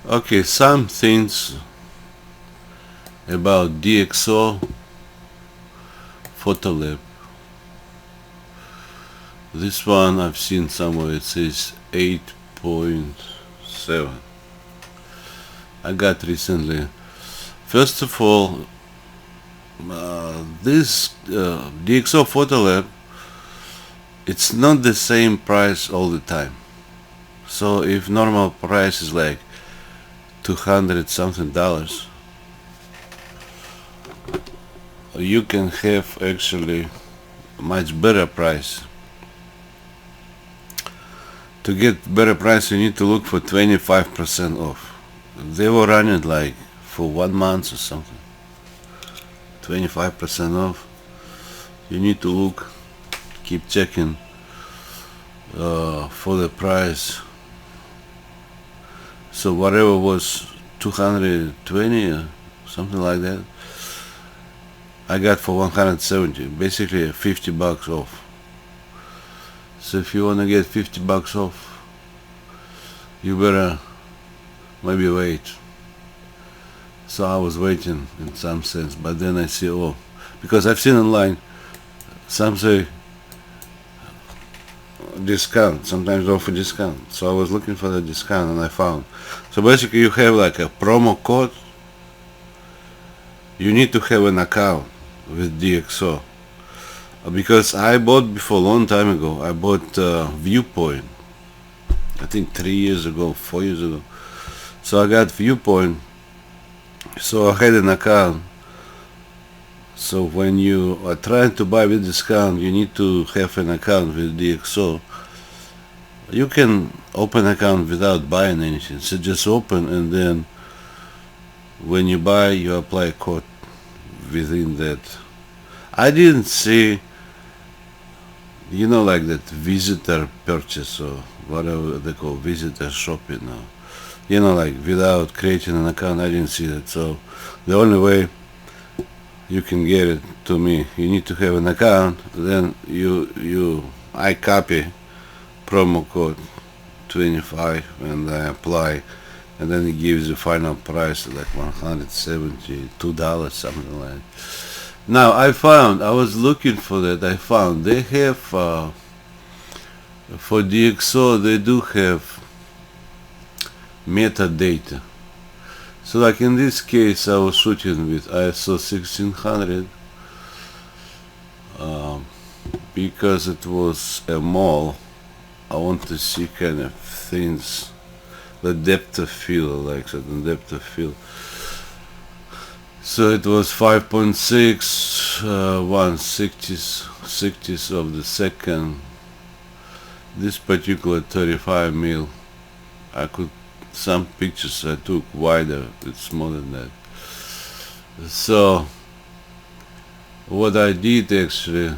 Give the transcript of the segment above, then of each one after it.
Okay, some things about DXO Photolab. This one I've seen somewhere, it says 8.7. I got recently. First of all, this DXO Photolab, it's not the same price all the time. So if normal price is like 200 something dollars, you can have actually much better price. To get better price, you need to look for 25% off. They were running like for 1 month or something. 25% off. You need to look, keep checking for the price. So whatever was 220 or something like that, I got for 170, basically $50 off. So if you want to get $50 off, you better maybe wait. So I was waiting in some sense, but then I see, oh, because I've seen online, some say discount, sometimes offer discount. So I was looking for the discount and I found. So basically you have like a promo code. You need to have an account with DXO. Because I bought before a long time ago, I bought Viewpoint. I think 3 years ago, 4 years ago. So I got Viewpoint. So I had an account. So when you are trying to buy with discount, you need to have an account with DXO. You can open account without buying anything. So just open, and then when you buy, you apply a code within that. I didn't see, like that visitor purchase or whatever they call visitor shopping. Like without creating an account, I didn't see that. So the only way you can get it to me, you need to have an account. Then I copy promo code 25 and I apply, and then it gives the final price like $172, something like that. Now I was looking for that. I found they have for DXO they do have metadata. So like in this case I was shooting with ISO 1600 because it was a mall. I want to see kind of things, the depth of field, like certain depth of field. So it was 5.6, 1/60th of the second. This particular 35 mil, some pictures I took wider, it's more than that. So what I did actually,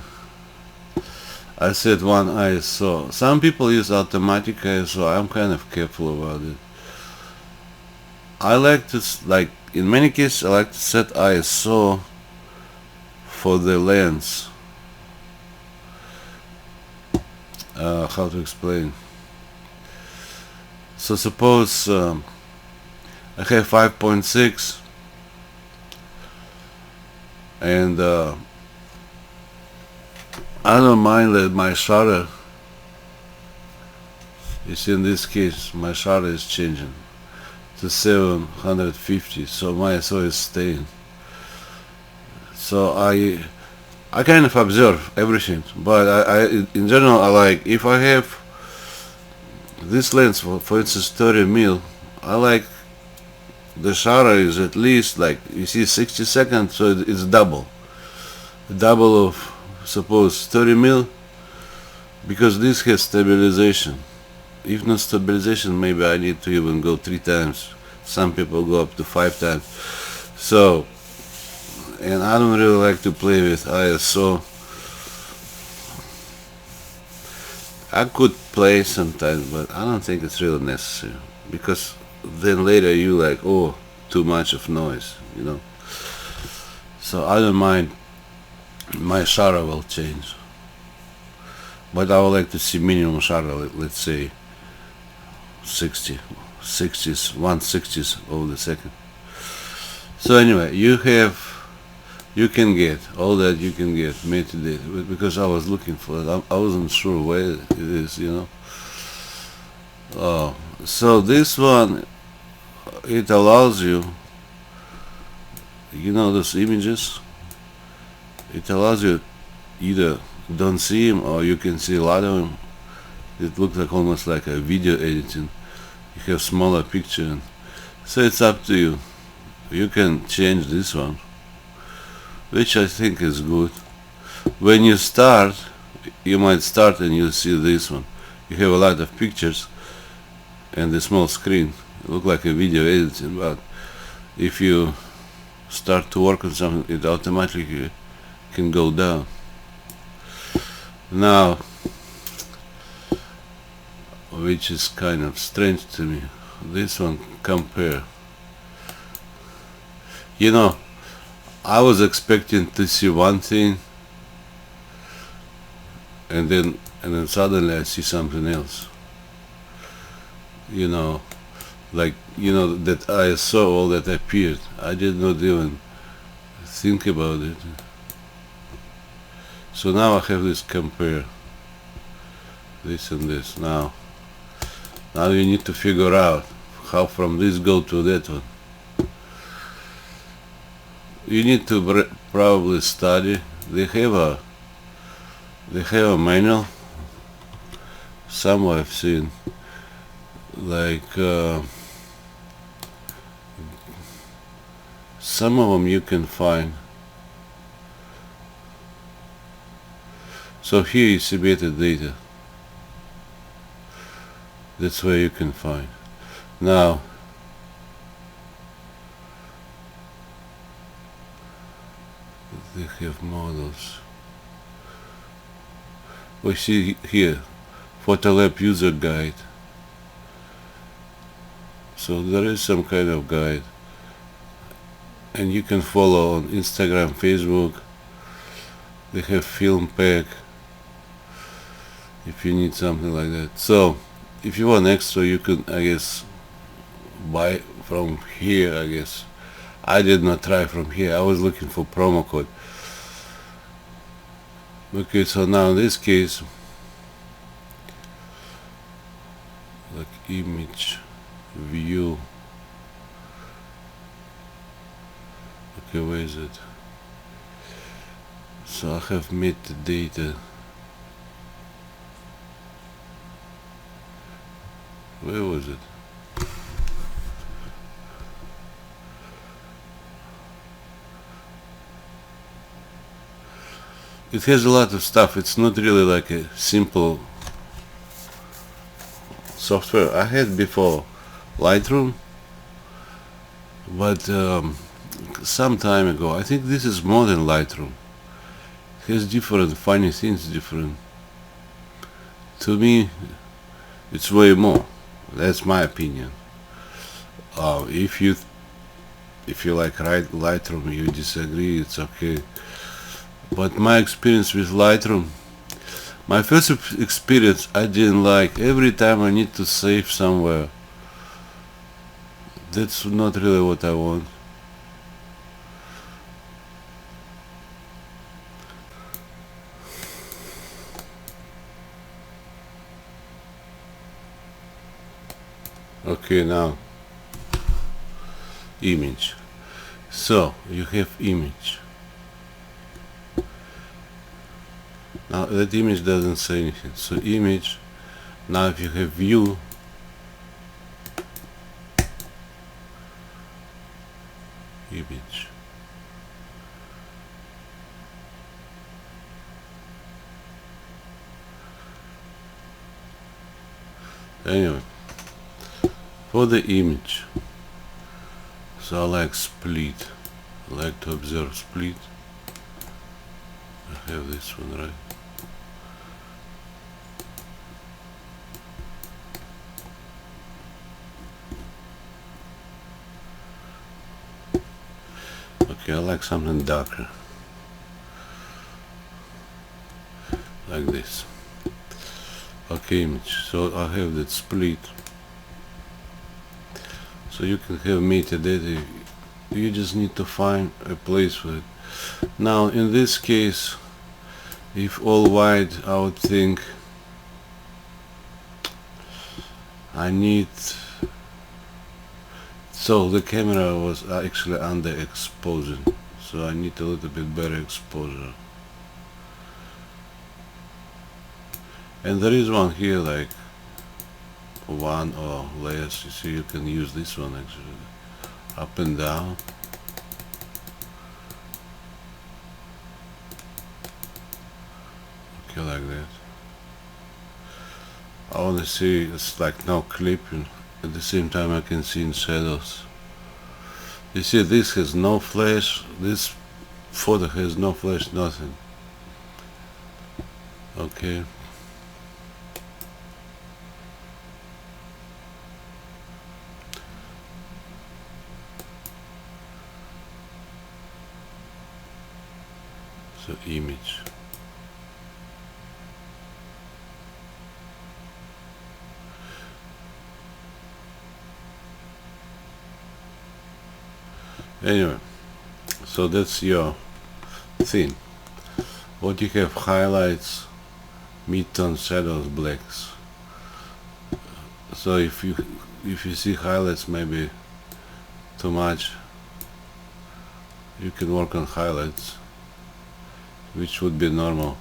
I set one ISO. Some people use automatic ISO. I'm kind of careful about it. I like to, in many cases, I like to set ISO for the lens. How to explain? So suppose I have 5.6 and I don't mind that my shutter is, in this case, my shutter is changing to 750, so my ISO is staying. So I kind of observe everything, but I in general, I like, if I have this lens for instance 30 mil, I like the shutter is at least, like, you see 60 seconds, so it's double of, suppose 30 mil, because this has stabilization. If not stabilization, maybe I need to even go 3 times. Some people go up to 5 times. So, and I don't really like to play with ISO. I could play sometimes, but I don't think it's really necessary, because then later you like, oh, too much of noise, So I don't mind. My shutter will change, but I would like to see minimum shutter, let's say 60 60s, 1/60th of the second. So anyway, you can get all that you can get made today, because I was looking for it. I wasn't sure where it is, so this one, it allows you, those images, it allows you either don't see them or you can see a lot of them. It looks like almost like a video editing. You have smaller picture, so it's up to you. You can change this one, which I think is good. When you start, you might start and you see this one. You have a lot of pictures and the small screen. It looks like a video editing, but if you start to work on something, it automatically can go down. Now, which is kind of strange to me, this one compare. I was expecting to see one thing, and then suddenly I see something else. That I saw all that appeared. I did not even think about it. So now I have this compare, this and this. Now you need to figure out how from this go to that one. You need to probably study. They have a manual. Some I've seen, like some of them you can find. So here you see metadata. That's where you can find. Now, they have models. We see here, Photolab user guide. So there is some kind of guide, and you can follow on Instagram, Facebook. They have film pack if you need something like that. So if you want extra, you can, I guess, buy from here. I guess I did not try from here. I was looking for promo code. Okay, so now in this case, like image view. Okay, where is it? So I have metadata. Where was it? It has a lot of stuff. It's not really like a simple software. I had before Lightroom, but some time ago. I think this is more than Lightroom. It has different funny things. To me, it's way more. That's my opinion. If you like Lightroom, you disagree, it's okay. But my experience with Lightroom, my first experience, I didn't like. Every time I need to save somewhere, that's not really what I want. Okay, now image. So you have image. Now that image doesn't say anything. So image. Now if you have view, image. Anyway, for the image, so I like split. I like to observe split. I have this one, right? Okay, I like something darker, like this. Okay, image. So I have that split. so you can have metadata. You just need to find a place for it. Now in this case, if all white, I would think I need, so the camera was actually underexposing, so I need a little bit better exposure. And there is one here, like one or less. You see, you can use this one actually, up and down. Okay, like that. I want to see it's like no clipping. At the same time I can see in shadows. You see, this has no flash, this photo has no flash, nothing. Okay. So image. Anyway, so that's your thing. What you have: highlights, mid-tone, shadows, blacks. So if you see highlights maybe too much, you can work on highlights, which would be normal.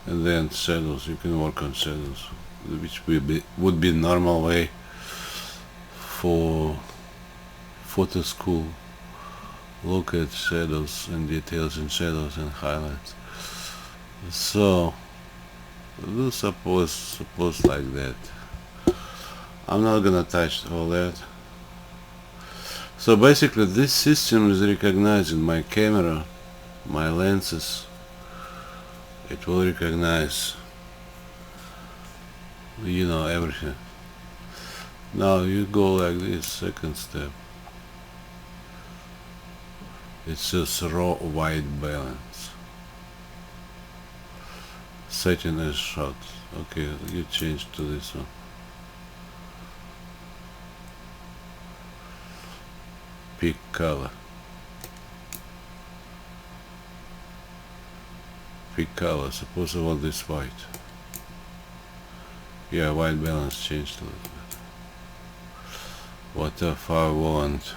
And then shadows, you can work on shadows, which would be normal way for photo school. Look at shadows and details in shadows and highlights. So do suppose like that. I'm not gonna touch all that. So basically this system is recognizing my camera, my lenses. It will recognize, you know, everything. Now you go like this, second step. It says raw white balance. Setting as shot. Okay, you change to this one. Pick color. Pick color. Suppose I want this white. Yeah, white balance changed a little bit. What if I want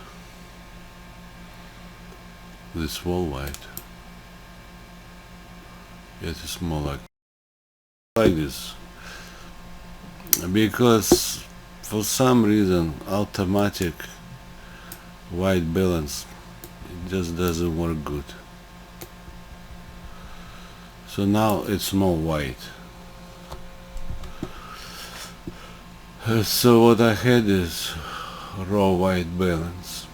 this wall white? It is more like this, because for some reason automatic white balance, it just doesn't work good. So now it's more white. So what I had is raw white balance.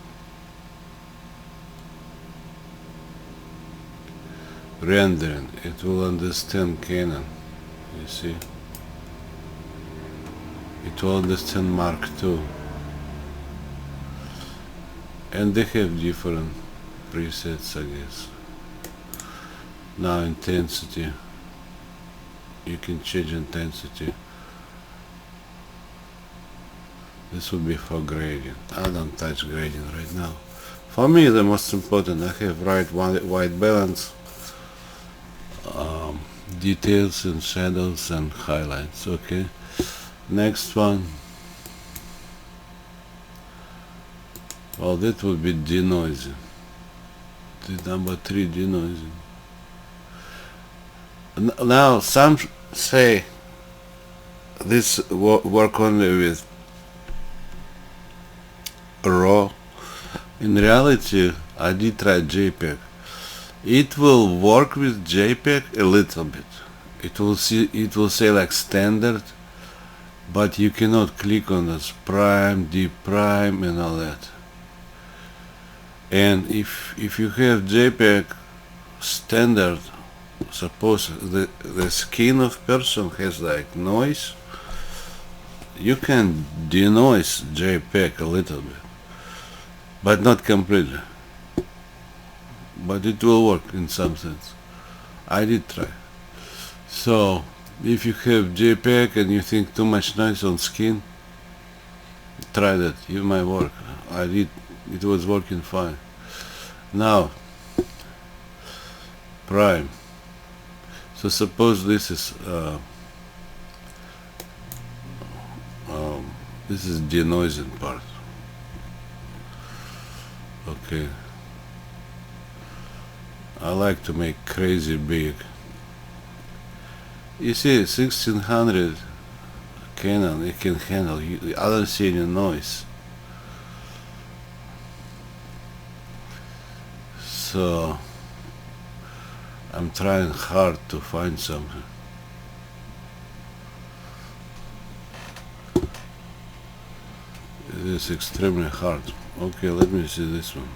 Rendering, it will understand Canon, you see. It will understand Mark II. And they have different presets, I guess. Now intensity, you can change intensity. This would be for gradient. I don't touch gradient right now. For me the most important, I have right white balance, details and shadows and highlights. Okay, next one. Well, that would be denoising. The number 3, denoising. Now some say this work only with raw. In reality, I did try JPEG. It will work with JPEG a little bit. It will say like standard, but you cannot click on this prime, D prime and all that. And if you have JPEG standard, suppose the skin of person has like noise, you can denoise JPEG a little bit, but not completely. But it will work in some sense. I did try. So If you have JPEG and you think too much noise on skin, try that. It might work. I did. It was working fine. Now, prime. So suppose this is this is denoising part. Okay. I like to make crazy big. You see, 1600 Canon, it can handle. I don't see any noise. So I'm trying hard to find something. It is extremely hard. Okay, let me see this one.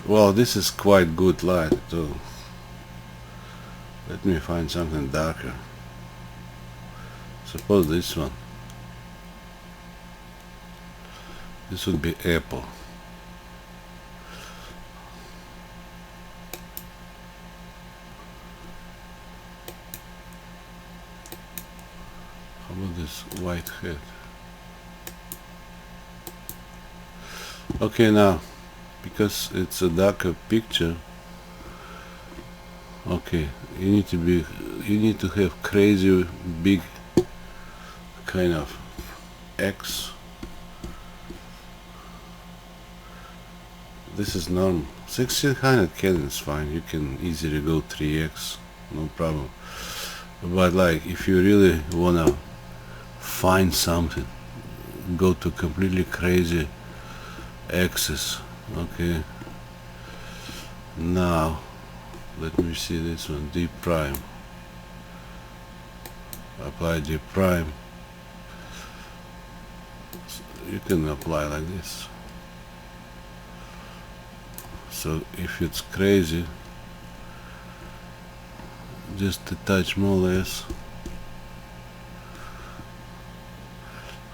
Well, this is quite good light too. Let me find something darker. Suppose this one. This would be apple. How about this white head? Okay, now, because it's a darker picture, okay, you need to have crazy big kind of X. This is normal. 1600 Canon is fine. You can easily go 3x, no problem. But like, if you really wanna find something, go to completely crazy X's. Okay. Now, let me see this one. D prime. Apply D prime. You can apply like this. So if it's crazy, just a touch more or less.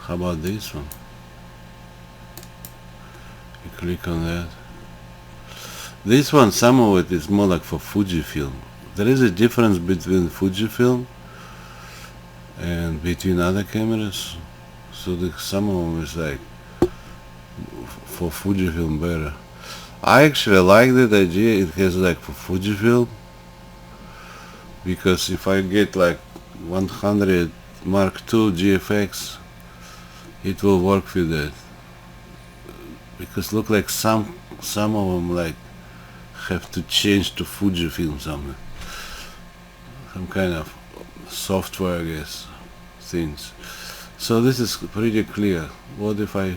How about this one? You click on that. This one, some of it is more like for Fujifilm. There is a difference between Fujifilm and between other cameras. So some of them is like for Fujifilm better. I actually like that idea. It has like for Fujifilm, because if I get like 100 Mark II GFX, it will work with that. Because look like some of them like have to change to Fujifilm something, some kind of software, I guess, things. So this is pretty clear. What if I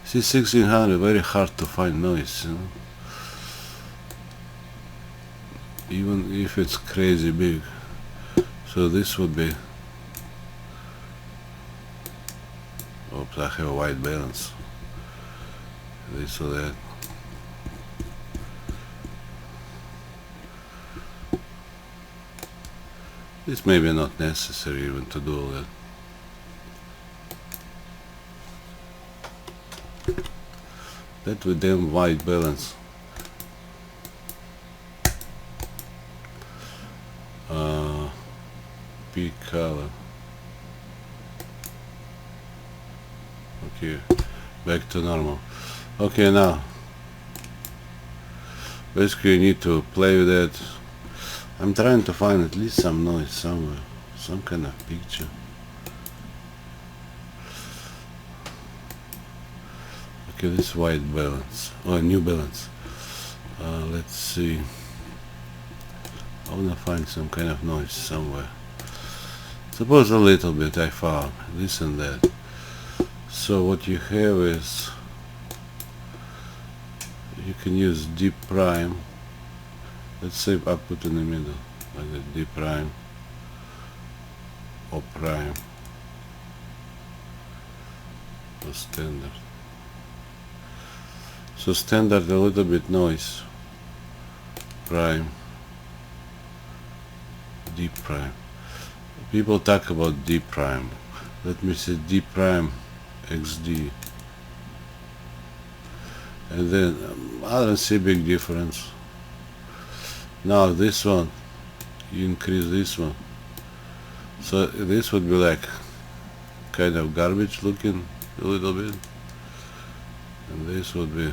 see 1600? Very hard to find noise, you know? Even if it's crazy big. So this would be, oops, I have a white balance, this or that. It's maybe not necessary even to do all that. That with them white balance. Peak color. Okay, back to normal. Okay, now basically you need to play with that. I'm trying to find at least some noise somewhere, some kind of picture. Okay, this white balance, or new balance. Let's see. I wanna find some kind of noise somewhere. Suppose a little bit I found this and that. So what you have is, you can use D prime. Let's say I put in the middle, like that, D prime or prime or standard. So standard a little bit noise, prime, D prime. People talk about D prime. Let me say D prime XD. And then I don't see big difference. Now this one, you increase this one, so this would be like kind of garbage looking a little bit, and this would be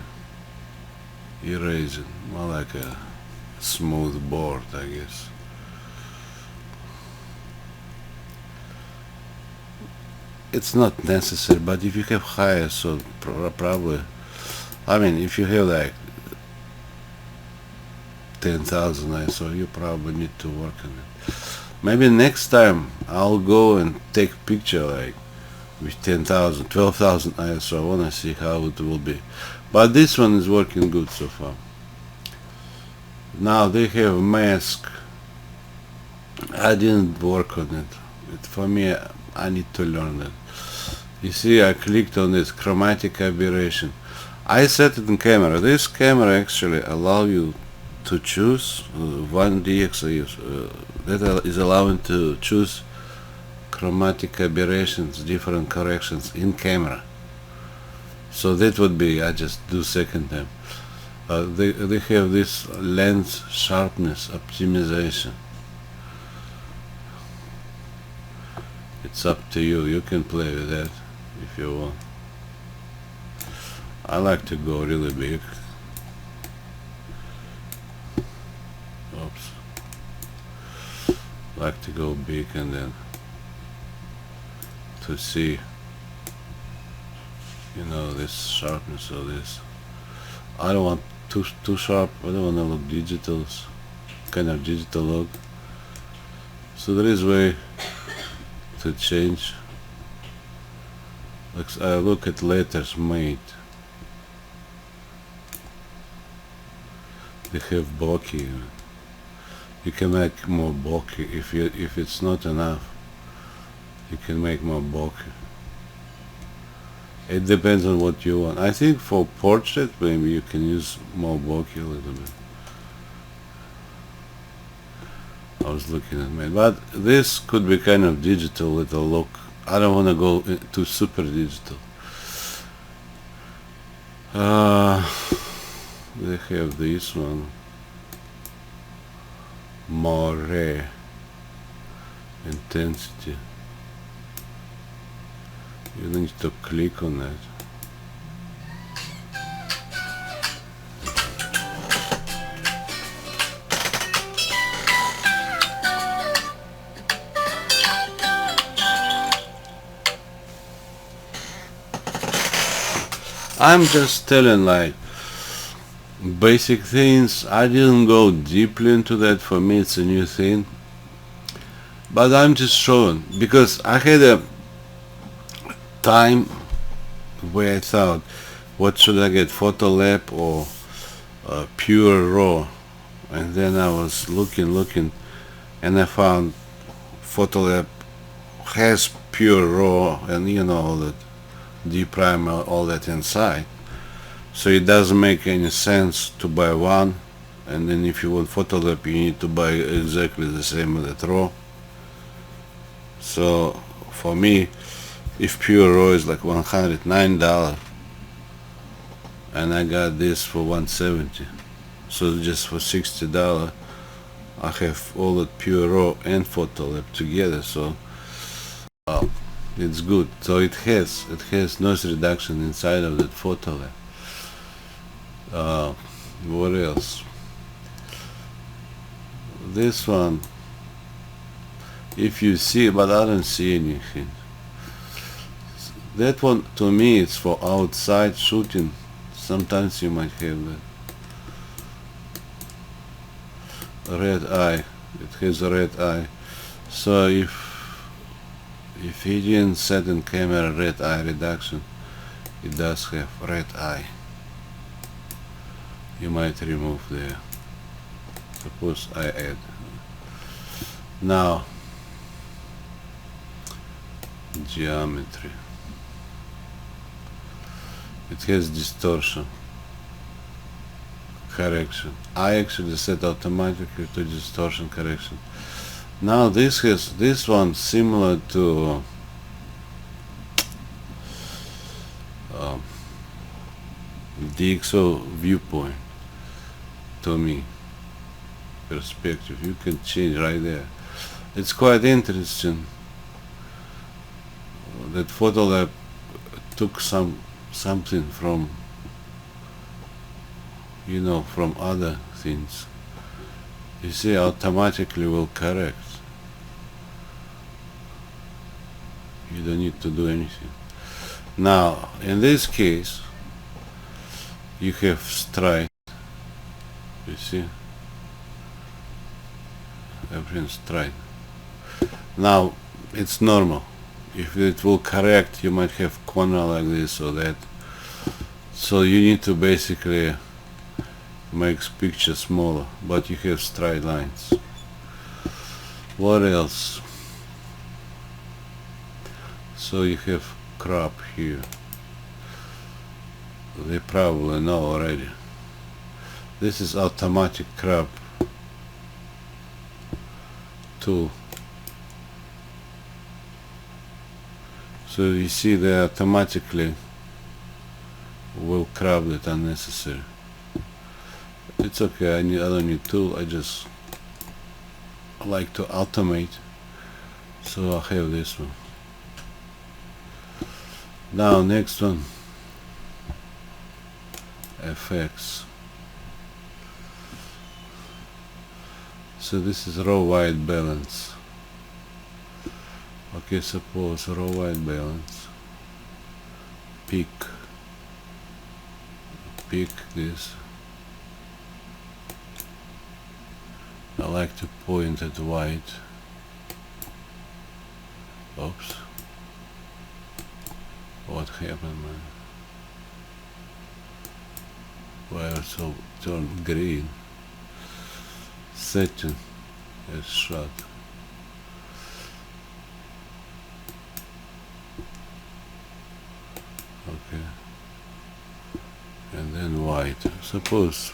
erasing, more like a smooth board, I guess. It's not necessary, but if you have higher, so probably, I mean, if you have like 10,000 ISO, you probably need to work on it. Maybe next time I'll go and take picture like with 10,000, 12,000 ISO. I wanna see how it will be. But this one is working good so far. Now they have mask. I didn't work on it. For me, I need to learn it. You see, I clicked on this chromatic aberration. I set it in camera. This camera actually allow you to choose one DXO that is allowing to choose chromatic aberrations, different corrections in camera. So that would be, I just do second time. They have this lens sharpness optimization. It's up to you. You can play with that if you want. I like to go really big. Oops. Like to go big and then to see, you know, this sharpness of this. I don't want too sharp. I don't want to look digital, kind of digital look. So there is way to change. Like I look at letters made. They have bokeh. You can make more bokeh if it's not enough. You can make more bokeh. It depends on what you want. I think for portrait maybe you can use more bokeh a little bit. I was looking at mine, but this could be kind of digital little look. I don't want to go to super digital. They have this one, more intensity. You need to click on that. I'm just telling like basic things. I didn't go deeply into that. For me it's a new thing, but I'm just showing because I had a time where I thought, what should I get, Photolab or pure raw? And then I was looking and I found Photolab has pure raw, and you know, all that deep primer, all that inside. So it doesn't make any sense to buy one, and then if you want Photolab you need to buy exactly the same as that raw. So for me, if pure raw is like $109 and I got this for $170, so just for $60 I have all that pure raw and Photolab together. So it's good. So it has noise reduction inside of that Photolab. What else? This one, if you see, but I don't see anything. That one to me it's for outside shooting. Sometimes you might have that red eye. It has a red eye. So if he didn't set in camera red eye reduction, it does have red eye. You might remove there. Suppose I add. Now geometry. It has distortion correction. I actually set automatically to distortion correction. Now this one similar to DXO viewpoint to me. perspective. You can change right there. It's quite interesting that Photolab took something from, you know, from other things. You see, automatically will correct. You don't need to do anything. Now, in this case, you have straight. You see, everything's straight. Now, it's normal. If it will correct, you might have corner like this or that. So you need to basically make picture smaller, but you have straight lines. What else? So you have crop here. They probably know already. This is automatic crop tool. So you see they automatically will crop it unnecessary. It's okay, I don't need tool, I just like to automate. So I'll have this one. Now next one, FX. So this is raw white balance. Okay, suppose raw white balance. Pick this. I like to point at white. Oops. What happened, man? Why also turned green? Setting is shot. Okay. And then white. Suppose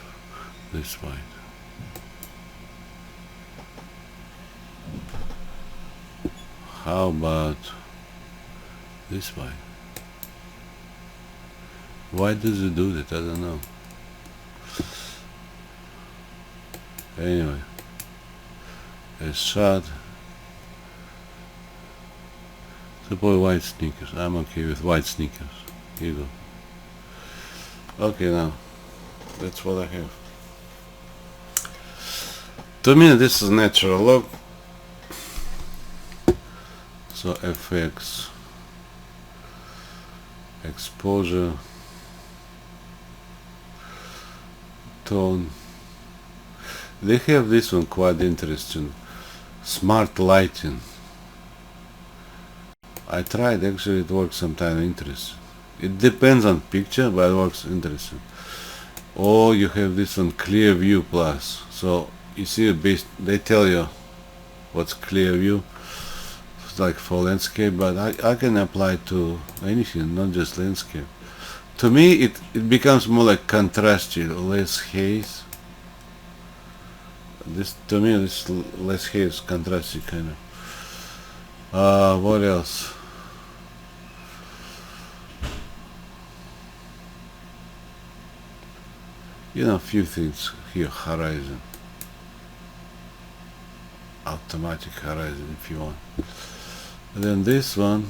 this white. How about this white? Why does it do that? I don't know. Anyway, it's shot. Suppose white sneakers. I'm okay with white sneakers. Here you go. Okay, now that's what I have. To me, this is natural look. So FX, exposure, tone. They have this one quite interesting. Smart lighting. I tried, actually it works sometimes interesting. It depends on picture, but it works interesting. Or you have this one, clear view plus. So you see, they tell you what's clear view, like for landscape, but I can apply to anything, not just landscape. To me, it becomes more like contrasty, less haze. This, to me, this less haze, contrasty kind of. What else? You know, a few things here. Horizon, automatic horizon, if you want. And then this one,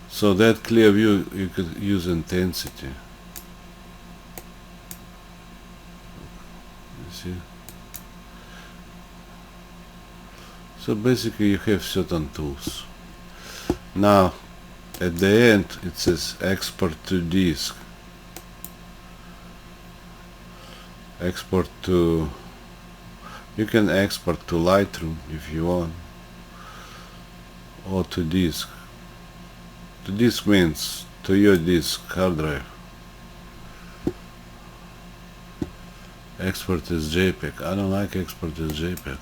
so that clear view, you could use intensity. You see? So basically you have certain tools. Now at the end it says export to disk. Export to, you can export to Lightroom if you want, or to disk. To disk means to your disk, hard drive. Export as JPEG. I don't like export as JPEG.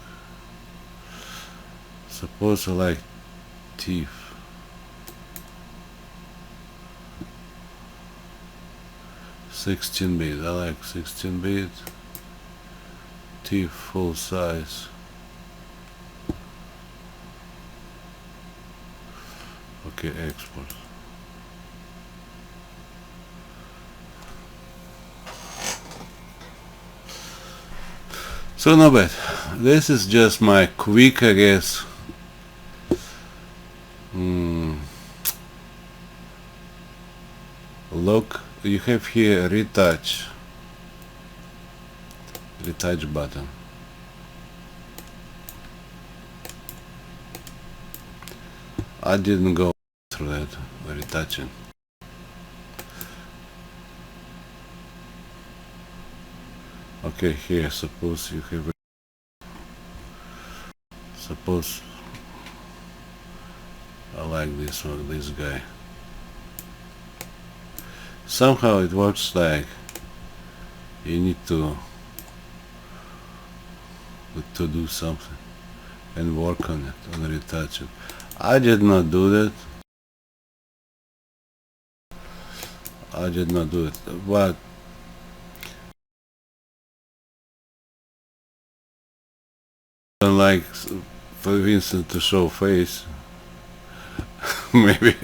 Suppose I like TIFF. (16-bit). I like 16-bit. TIFF full size. Okay, export. So not bad. This is just my quick, I guess. Look, you have here retouch button. I didn't go through that retouching. Okay, here suppose you have, suppose I like this one, this guy. Somehow it works like you need to do something and work on it, on retouching. I did not do that. But I don't like, for instance, to show face. Maybe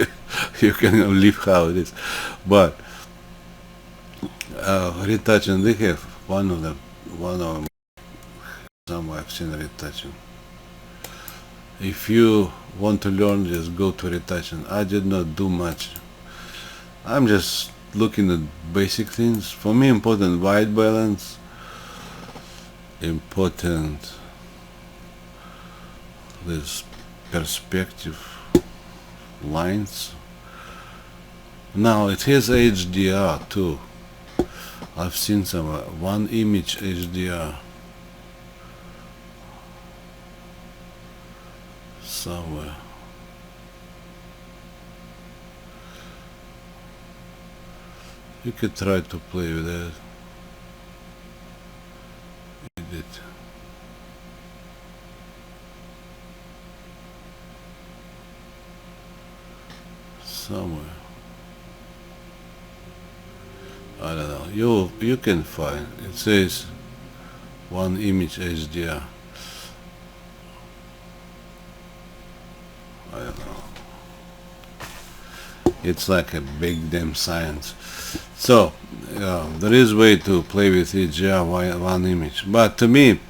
you can leave how it is, but retouching, they have one of them, somewhere I've seen retouching. If you want to learn, just go to retouching. I did not do much. I'm just looking at basic things. For me, important white balance, important this perspective lines. Now it has HDR too. I've seen some one image HDR somewhere. You could try to play with that. Edit. Somewhere. I don't know. You can find. It says one image HDR. I don't know. It's like a big damn science. So there is way to play with HDR one image, but to me,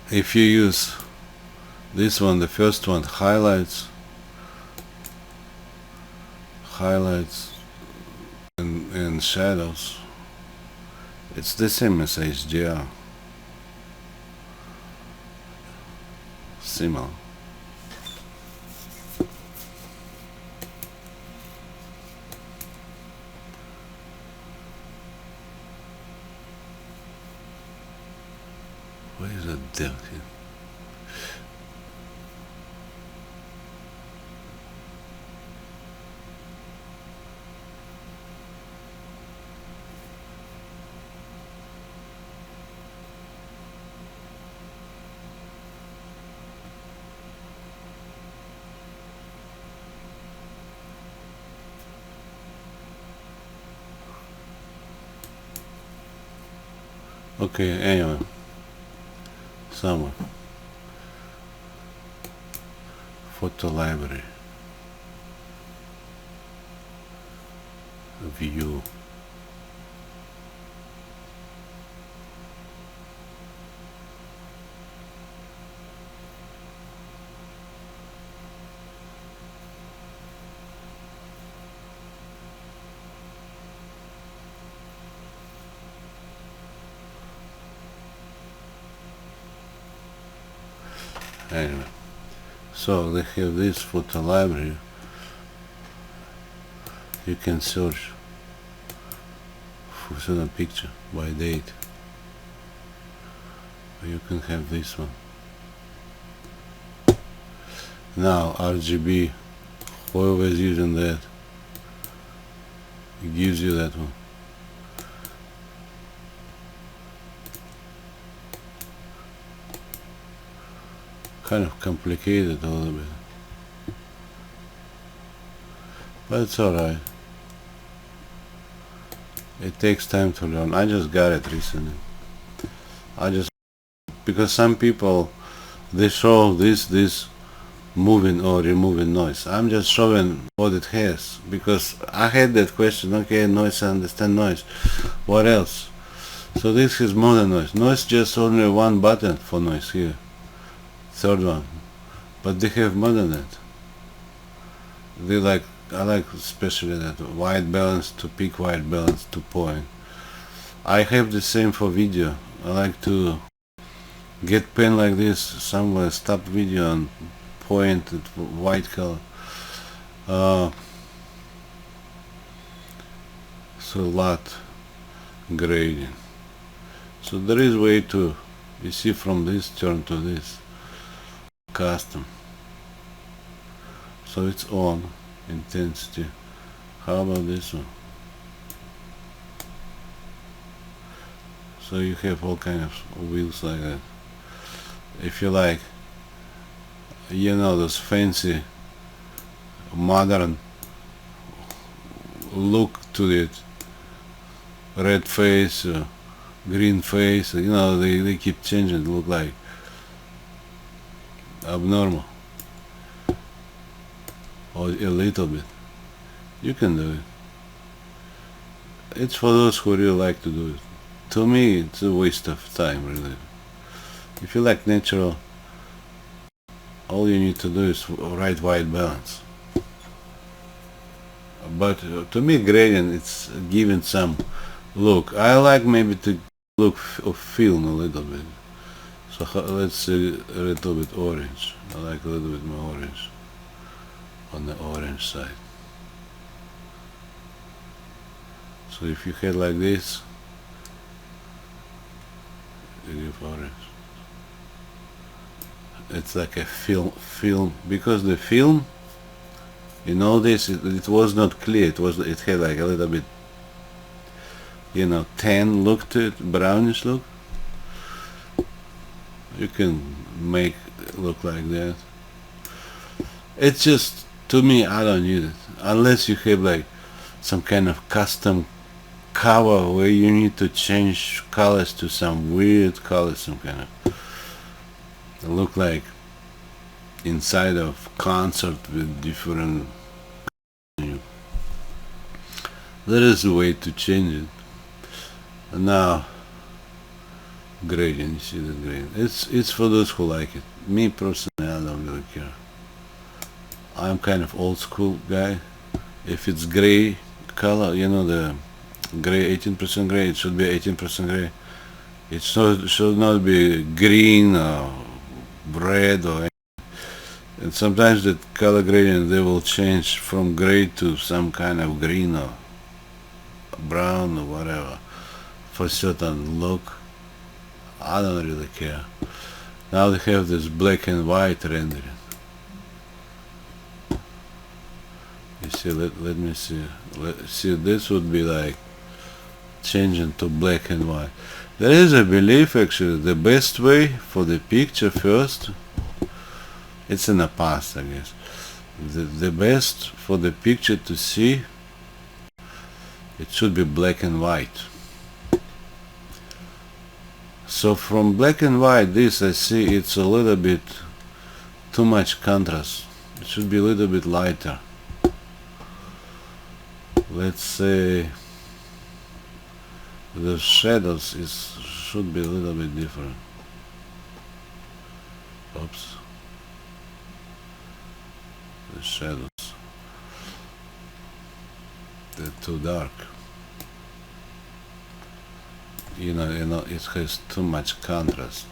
if you use this one, the first one, highlights and shadows, it's the same as HDR. Similar. Where is that depth here? Okay, anyway, somewhere. Photo library. View. Anyway, so they have this photo library. You can search for certain picture by date, or you can have this one. Now RGB, whoever's using that, it gives you that one. Kind of complicated a little bit, but it's alright. It takes time to learn. I just got it recently. Because some people, they show this moving or removing noise. I'm just showing what it has, because I had that question. Okay, noise, I understand noise. What else? So this has more than noise. Noise just only one button for noise here. Third one. But they have more than that. They like, I like especially that white balance to peak, white balance to point. I have the same for video. I like to get pen like this somewhere, stop video and point at white color. So a lot grading. So there is way to, you see, from this turn to this custom. So it's on intensity. How about this one? So you have all kind of wheels like that. If you like, you know, those fancy modern look to it, red face, green face, you know, they keep changing, look like abnormal or a little bit. You can do it. It's for those who really like to do it. To me, it's a waste of time, really. If you like natural, all you need to do is right white balance. But to me, gradient, it's giving some look. I like maybe to look of film a little bit. So let's say a little bit orange. I like a little bit more orange on the orange side. So if you had like this, you give orange. It's like a film, because the film, in all this, it was not clear. It had like a little bit, you know, tan look to it, brownish look. You can make it look like that. It's just, to me, I don't need it unless you have like some kind of custom cover where you need to change colors to some weird colors, some kind of look like inside of concert with different. There is a way to change it. And now gradient, you see the gradient. It's for those who like it. Me personally, I don't really care. I'm kind of old school guy. If it's gray color, you know, the gray, 18% gray, it should be 18% gray. It should not be green or red or anything. And sometimes the color gradient, they will change from gray to some kind of green or brown or whatever for certain look. I don't really care. Now they have this black and white rendering. You see, let me see. See, this would be like changing to black and white. There is a belief, actually, the best way for the picture first, it's in the past, I guess. The best for the picture to see, it should be black and white. So from black and white, this I see it's a little bit too much contrast. It should be a little bit lighter. Let's say the shadows should be a little bit different. Oops. The shadows, they're too dark. You know, it has too much contrast.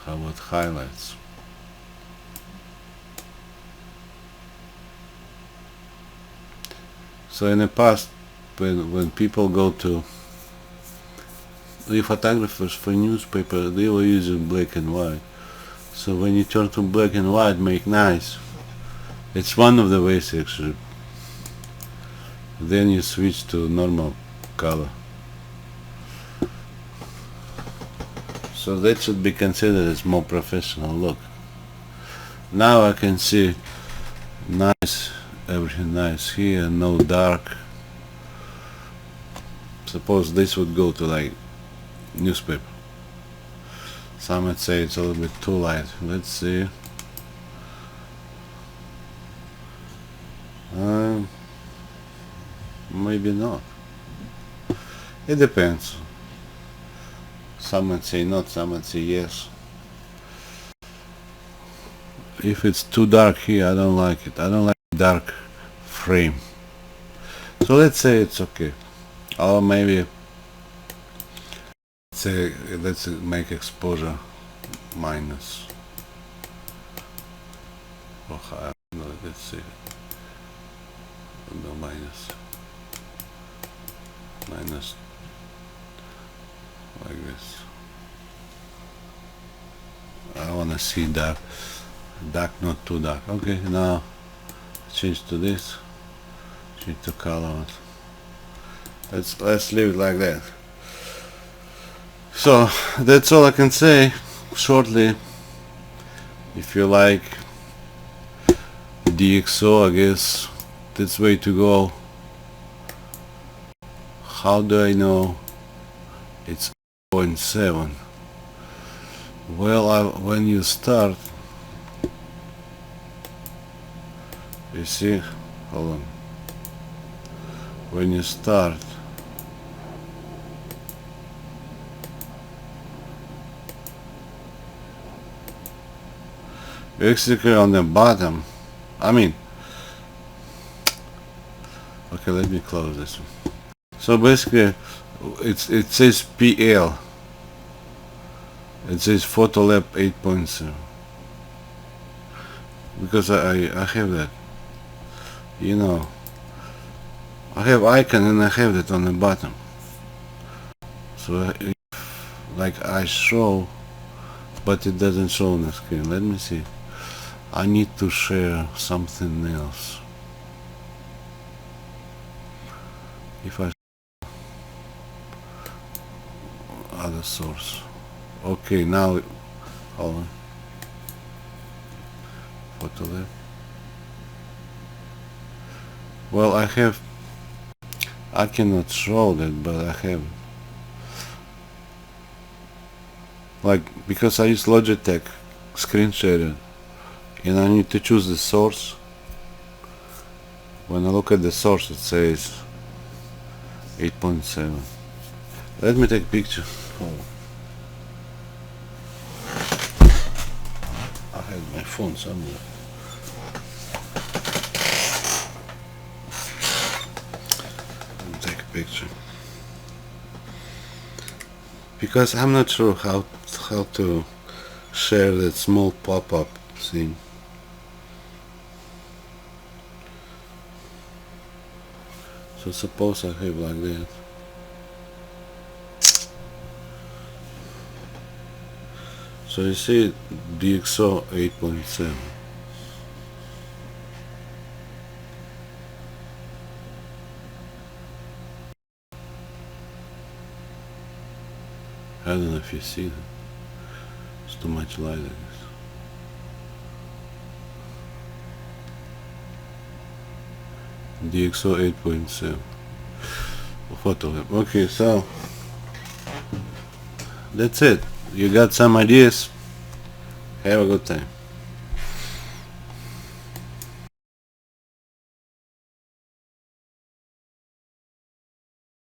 How about highlights? So in the past, when people go to the photographers for newspaper, they were using black and white. So when you turn to black and white, make nice. It's one of the ways, actually. Then you switch to normal color. So that should be considered as more professional look. Now I can see nice, everything nice here, no dark. Suppose this would go to like newspaper. Some might say it's a little bit too light. Let's see. Maybe not. It depends. Some would say not, some would say yes. If it's too dark here, I don't like it. I don't like dark frame. So let's say it's okay. Or maybe say let's make exposure minus. Or higher. No, let's see. No, minus like this. I wanna see dark, not too dark. Okay, now change to this. Change to color. Let's leave it like that. So that's all I can say shortly. If you like DXO, I guess that's way to go. How do I know it's 0.7? Well, when you start, you see, hold on, when you start, basically on the bottom, I mean, okay, let me close this one. So basically it says PL, it says Photolab 8.7, because I have that, you know, I have icon and I have that on the bottom. So if, like, I show, but it doesn't show on the screen. Let me see. I need to share something else. If I other source. Okay, now hold on. Photolab. Well, I cannot show that, but I have, like, because I use Logitech screen shader and I need to choose the source. When I look at the source, it says 8.7. Let me take a picture. I have my phone somewhere. Let me take a picture, because I'm not sure how to share that small pop-up thing. So suppose I have like that. So you see DXO 8.7. I don't know if you see that. It's too much light, I guess. DXO 8.7 Photolab. Okay, so that's it. You got some ideas? Have a good time.